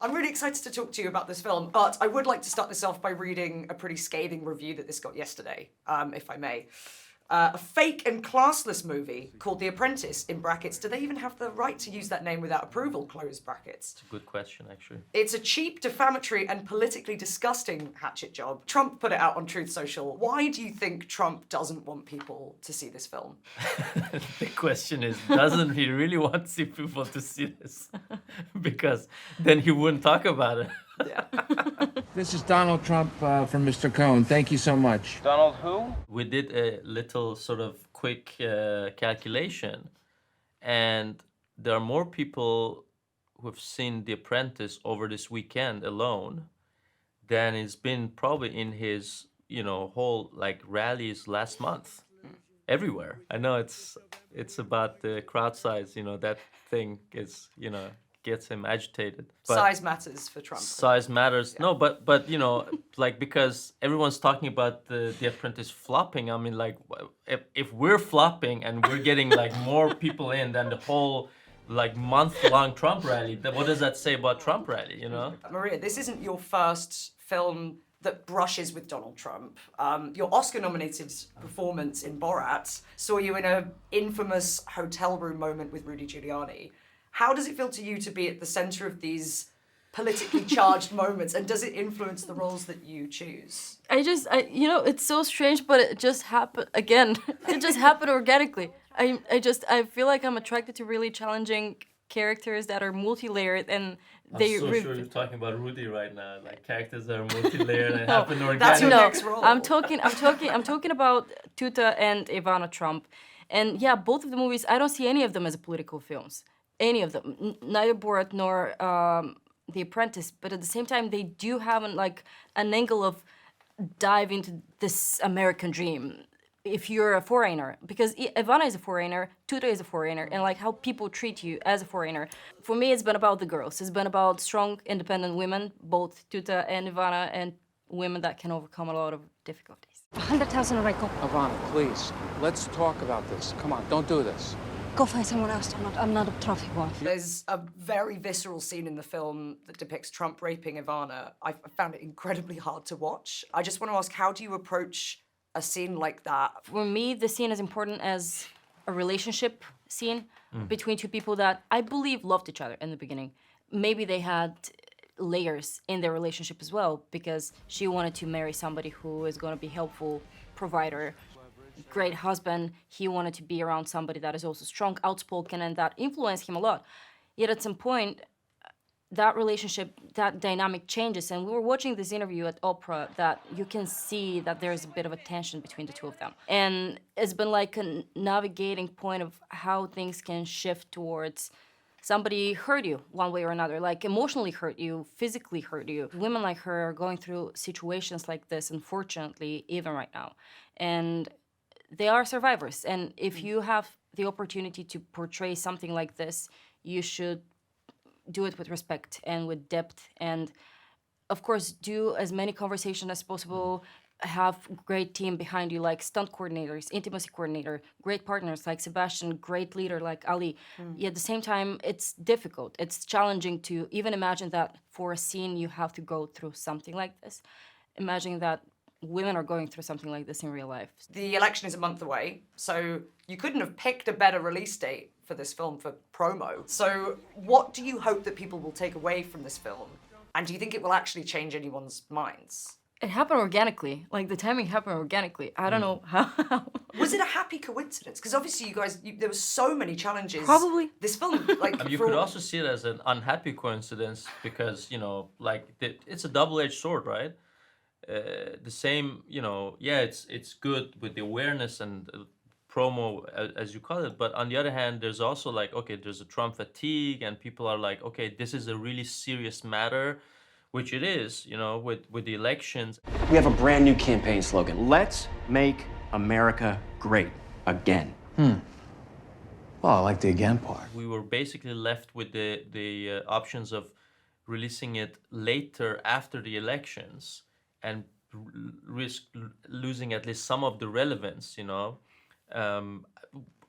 I'm really excited to talk to you about this film, but I would like to start this off by reading a pretty scathing review that this got yesterday, if I may. A fake and classless movie called The Apprentice, in brackets. Do they even have the right to use that name without approval, close brackets? It's a good question, actually. It's a cheap, defamatory, and politically disgusting hatchet job. Trump put it out on Truth Social. Why do you think Trump doesn't want people to see this film? The question is, doesn't he really want to see people to see this? Because then he wouldn't talk about it. Yeah. This is Donald Trump from Mr. Cohn. Thank you so much. Donald who? We did a little sort of quick calculation, and there are more people who have seen The Apprentice over this weekend alone than it's been probably in his, whole like rallies last month. Everywhere. I know it's about the crowd size, that thing is, gets him agitated. But Size matters for Trump. size matters. Yeah. No, but like, because everyone's talking about the Apprentice flopping. I mean, like, if we're flopping and we're getting like more people in than the whole like month-long Trump rally, then what does that say about Trump rally? Maria, this isn't your first film that brushes with Donald Trump. Your Oscar-nominated performance in Borat saw you in an infamous hotel room moment with Rudy Giuliani. How does it feel to you to be at the center of these politically charged moments, and does it influence the roles that you choose? It's so strange, but it just happened again. It just happened organically. I feel like I'm attracted to really challenging characters that are multi-layered, and I'm so sure you're talking about Rudy right now, like characters that are multi-layered and happen organically. That's your next role. I'm talking about Tuta and Ivana Trump, and yeah, both of the movies. I don't see any of them as political films. Any of them, neither Borat nor The Apprentice. But at the same time, they do have an angle of dive into this American dream. If you're a foreigner, because Ivana is a foreigner, Tuta is a foreigner, and like how people treat you as a foreigner. For me, it's been about the girls. It's been about strong, independent women, both Tuta and Ivana, and women that can overcome a lot of difficulties. 100,000 Rico. Ivana, please, let's talk about this. Come on, don't do this. Go find someone else. I'm not a trophy wife. There's a very visceral scene in the film that depicts Trump raping Ivana. I found it incredibly hard to watch. I just want to ask, how do you approach a scene like that? For me, the scene is important as a relationship scene between two people that I believe loved each other in the beginning. Maybe they had layers in their relationship as well, because she wanted to marry somebody who is going to be helpful, provider, great husband. He wanted to be around somebody that is also strong, outspoken, and that influenced him a lot. Yet at some point, that relationship, that dynamic changes. And we were watching this interview at Oprah that you can see that there's a bit of a tension between the two of them. And it's been like a navigating point of how things can shift towards somebody hurt you one way or another, like emotionally hurt you, physically hurt you. Women like her are going through situations like this, unfortunately, even right now. And they are survivors. And if you have the opportunity to portray something like this, you should do it with respect and with depth. And of course, do as many conversations as possible. Have great team behind you, like stunt coordinators, intimacy coordinator, great partners like Sebastian, great leader like Ali. Yet at the same time, it's difficult. It's challenging to even imagine that for a scene you have to go through something like this. Imagine that women are going through something like this in real life. The election is a month away, so you couldn't have picked a better release date for this film for promo. So what do you hope that people will take away from this film? And do you think it will actually change anyone's minds? It happened organically. Like, the timing happened organically. I don't know how. Was it a happy coincidence? Because obviously you guys, there were so many challenges. Probably. This film, like... I mean, you could also see it as an unhappy coincidence because, it's a double-edged sword, right? The same, it's good with the awareness and promo, as you call it. But on the other hand, there's also there's a Trump fatigue, and people are like, okay, this is a really serious matter, which it is, with the elections. We have a brand new campaign slogan. Let's make America great again. Well, I like the again part. We were basically left with the options of releasing it later after the elections and risk losing at least some of the relevance,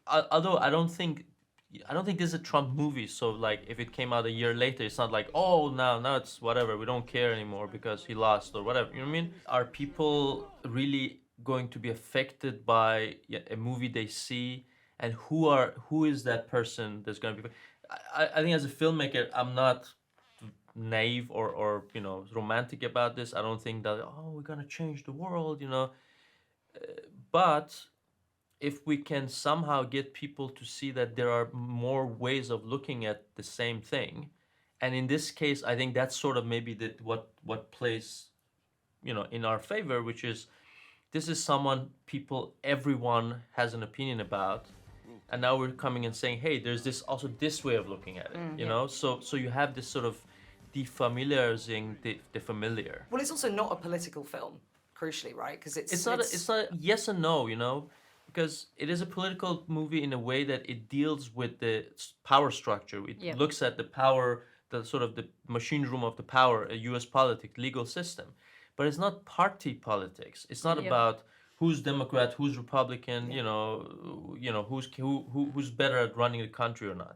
Although I don't think I don't think this is a Trump movie. So like, if it came out a year later, it's not like, oh, now it's whatever. We don't care anymore because he lost or whatever. You know what I mean? Are people really going to be affected by a movie they see? And who is that person that's going to be? I think as a filmmaker, I'm not naive or romantic about this. I don't think that, oh, we're gonna change the world, but if we can somehow get people to see that there are more ways of looking at the same thing, and in this case, I think that's sort of maybe what plays, in our favor, which is this is someone everyone has an opinion about, and now we're coming and saying, hey, there's this way of looking at it, so you have this sort of defamiliarizing the familiar. Well, it's also not a political film, crucially, right? Because It's not a yes and no, because it is a political movie in a way that it deals with the power structure. It looks at the power, the sort of the machine room of the power, a U.S. politics, legal system. But it's not party politics. It's not about who's Democrat, who's Republican, who's better at running the country or not,